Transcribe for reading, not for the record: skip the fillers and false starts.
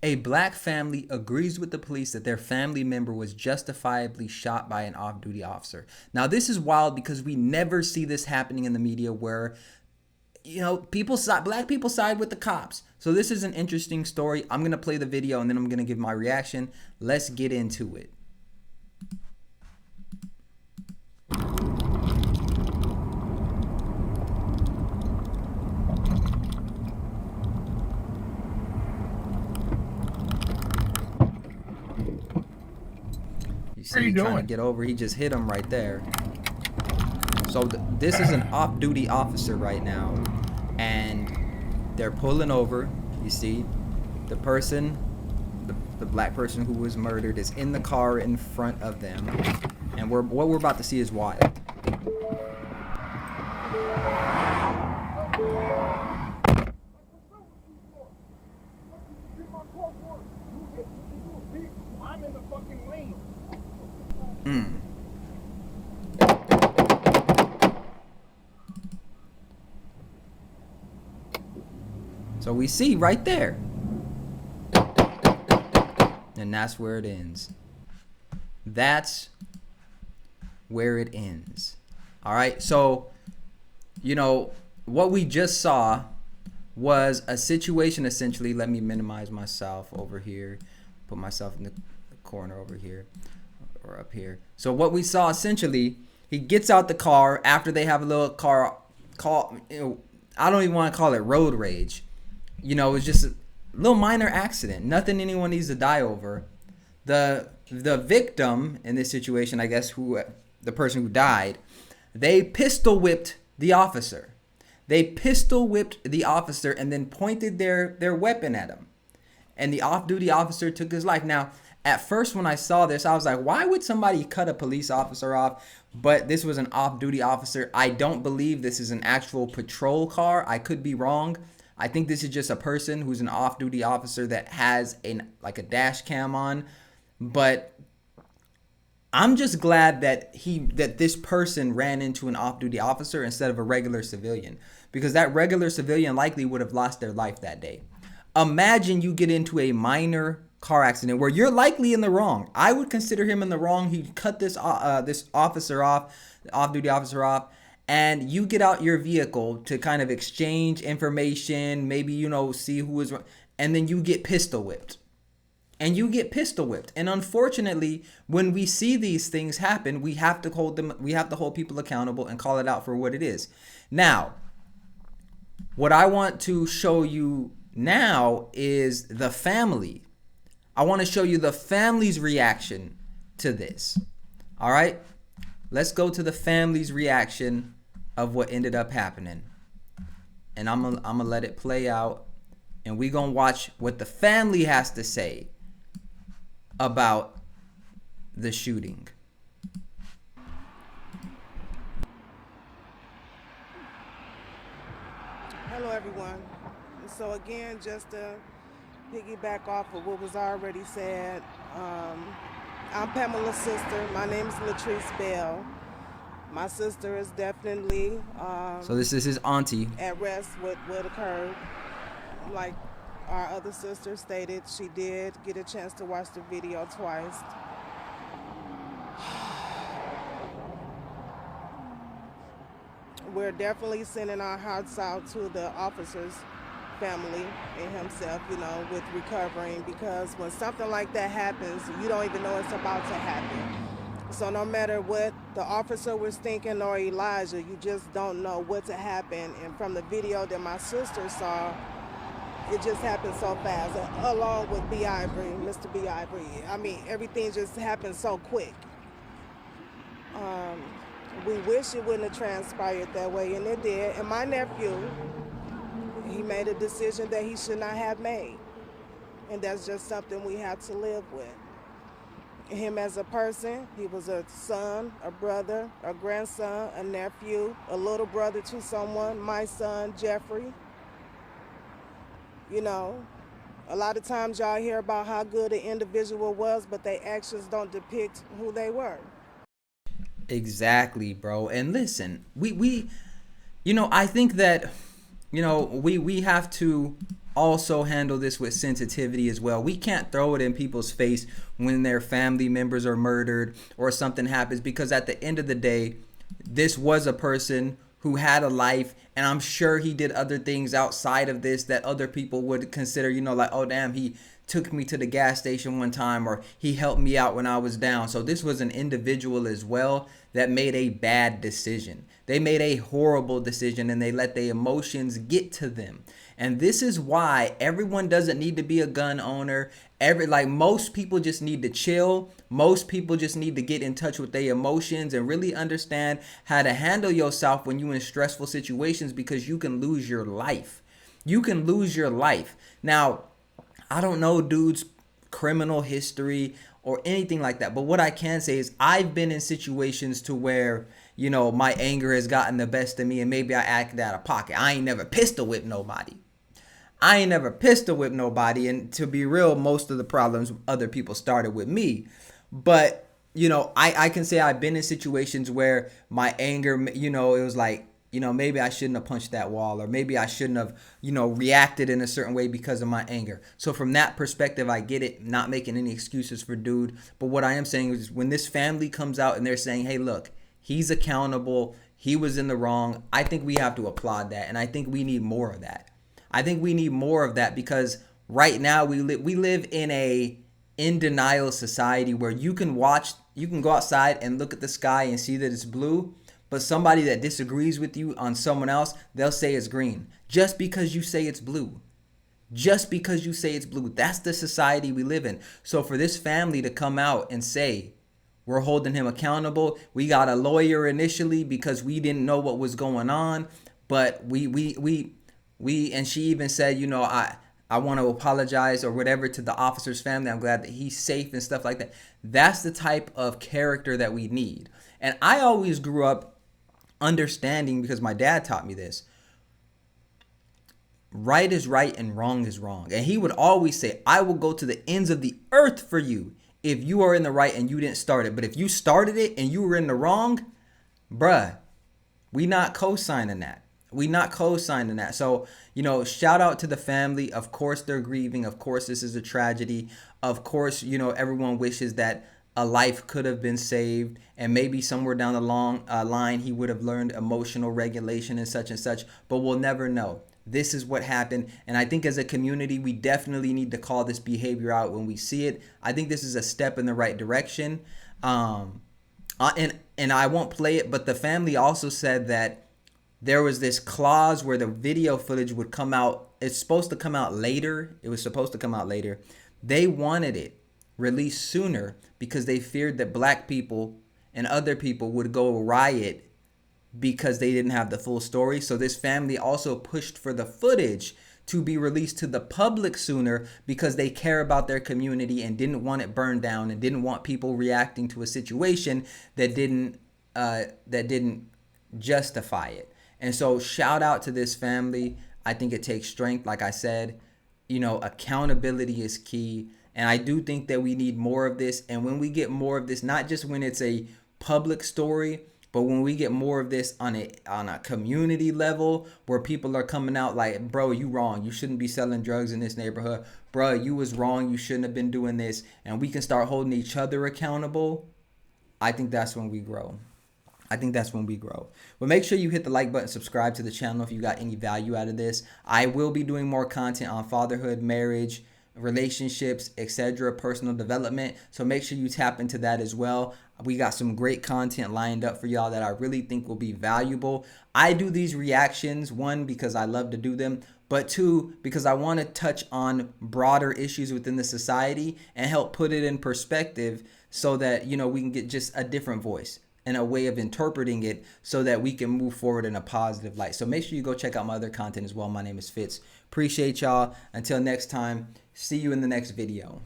A black family agrees with the police that their family member was justifiably shot by an off-duty officer. Now, this is wild because we never see this happening in the media where, black people side with the cops. So this is an interesting story. I'm going to play the video and then I'm going to give my reaction. Let's get into it. You see, he's trying to get over. He just hit him right there. So this is an off-duty officer right now, and they're pulling over. You see, the person, the black person who was murdered, is in the car in front of them, and what we're about to see is wild. I'm in the fucking lane. So we see right there. And that's where it ends. That's where it ends. All right. So, what we just saw was a situation essentially. Let me minimize myself over here. Put myself in the corner over here or up here. So what we saw essentially, he gets out the car after they have a little I don't even want to call it road rage. It's just a little minor accident. Nothing anyone needs to die over. The victim in this situation, I guess, the person who died, they pistol whipped the officer. They pistol whipped the officer and then pointed their weapon at him. And the off-duty officer took his life. Now, at first when I saw this, I was like, why would somebody cut a police officer off? But this was an off-duty officer. I don't believe this is an actual patrol car. I could be wrong. I think this is just a person who's an off-duty officer that has a dash cam on. But I'm just glad that this person ran into an off-duty officer instead of a regular civilian, because that regular civilian likely would have lost their life that day. Imagine you get into a minor car accident where you're likely in the wrong. I would consider him in the wrong. He cut this officer off, the off-duty officer off, and you get out your vehicle to kind of exchange information, maybe, see who is, and then you get pistol whipped. And unfortunately, when we see these things happen, we have to hold people accountable and call it out for what it is. Now, what I want to show you now is the family. I want to show you the family's reaction to this. All right? Let's go to the family's reaction of what ended up happening. And I'm gonna let it play out, and we're going to watch what the family has to say about the shooting. Hello, everyone. So again, just to piggyback off of what was already said, I'm Pamela's sister. My name is Latrice Bell. My sister is definitely so this is his auntie. At rest with what occurred. Like our other sister stated, she did get a chance to watch the video twice. We're definitely sending our hearts out to the officer's family and himself, with recovering, because when something like that happens, you don't even know it's about to happen. So no matter what the officer was thinking or Elijah, you just don't know what to happen. And from the video that my sister saw, it just happened so fast, along with B. Ivory, Mr. B. Ivory. I mean, everything just happened so quick. We wish it wouldn't have transpired that way, and it did. And my nephew, he made a decision that he should not have made. And that's just something we have to live with. Him as a person, he was a son, a brother, a grandson, a nephew, a little brother to someone, my son, Jeffrey. A lot of times y'all hear about how good an individual was, but their actions don't depict who they were. Exactly, bro. And listen, we I think that we have to also handle this with sensitivity as well. We can't throw it in people's face when their family members are murdered or something happens, because at the end of the day, this was a person who had a life, and I'm sure he did other things outside of this that other people would consider, like, oh damn, he took me to the gas station one time, or he helped me out when I was down. So this was an individual as well that made a bad decision. They made a horrible decision, and they let their emotions get to them. And this is why everyone doesn't need to be a gun owner. Most people just need to chill. Most people just need to get in touch with their emotions and really understand how to handle yourself when you're in stressful situations, because you can lose your life. You can lose your life. Now, I don't know dude's criminal history or anything like that, but what I can say is I've been in situations to where, my anger has gotten the best of me, and maybe I acted out of pocket. I ain't never pistol whipped nobody. And to be real, most of the problems other people started with me. But, I can say I've been in situations where my anger, it was like, maybe I shouldn't have punched that wall, or maybe I shouldn't have, reacted in a certain way because of my anger. So from that perspective, I get it, not making any excuses for dude. But what I am saying is, when this family comes out and they're saying, hey, look, he's accountable, he was in the wrong, I think we have to applaud that. And I think we need more of that. Because right now we live in a in denial society where you can go outside and look at the sky and see that it's blue, but somebody that disagrees with you on someone else, they'll say it's green. Just because you say it's blue. That's the society we live in. So for this family to come out and say, we're holding him accountable. We got a lawyer initially because we didn't know what was going on, but we and she even said, I want to apologize or whatever to the officer's family. I'm glad that he's safe and stuff like that. That's the type of character that we need. And I always grew up understanding, because my dad taught me this, right is right and wrong is wrong. And he would always say, I will go to the ends of the earth for you if you are in the right and you didn't start it. But if you started it and you were in the wrong, bruh, we not co-signing that. So, shout out to the family. Of course, they're grieving. Of course, this is a tragedy. Of course, everyone wishes that a life could have been saved, and maybe somewhere down the long line he would have learned emotional regulation and such, but we'll never know. This is what happened, and I think as a community we definitely need to call this behavior out when we see it. I think this is a step in the right direction, and I won't play it, but the family also said that there was this clause where the video footage would come out. It's supposed to come out later. It was supposed to come out later. They wanted it released sooner because they feared that black people and other people would go riot because they didn't have the full story. So this family also pushed for the footage to be released to the public sooner because they care about their community and didn't want it burned down and didn't want people reacting to a situation that didn't justify it. And so shout out to this family. I think it takes strength. Like I said, accountability is key. And I do think that we need more of this. And when we get more of this, not just when it's a public story, but when we get more of this on a community level where people are coming out like, bro, you wrong. You shouldn't be selling drugs in this neighborhood. Bro, you was wrong. You shouldn't have been doing this. And we can start holding each other accountable. I think that's when we grow. But make sure you hit the like button, subscribe to the channel if you got any value out of this. I will be doing more content on fatherhood, marriage, relationships, etc., personal development. So make sure you tap into that as well. We got some great content lined up for y'all that I really think will be valuable. I do these reactions, one, because I love to do them, but two, because I want to touch on broader issues within the society and help put it in perspective so that, we can get just a different voice and a way of interpreting it so that we can move forward in a positive light. So make sure you go check out my other content as well. My name is Fitz. Appreciate y'all. Until next time, see you in the next video.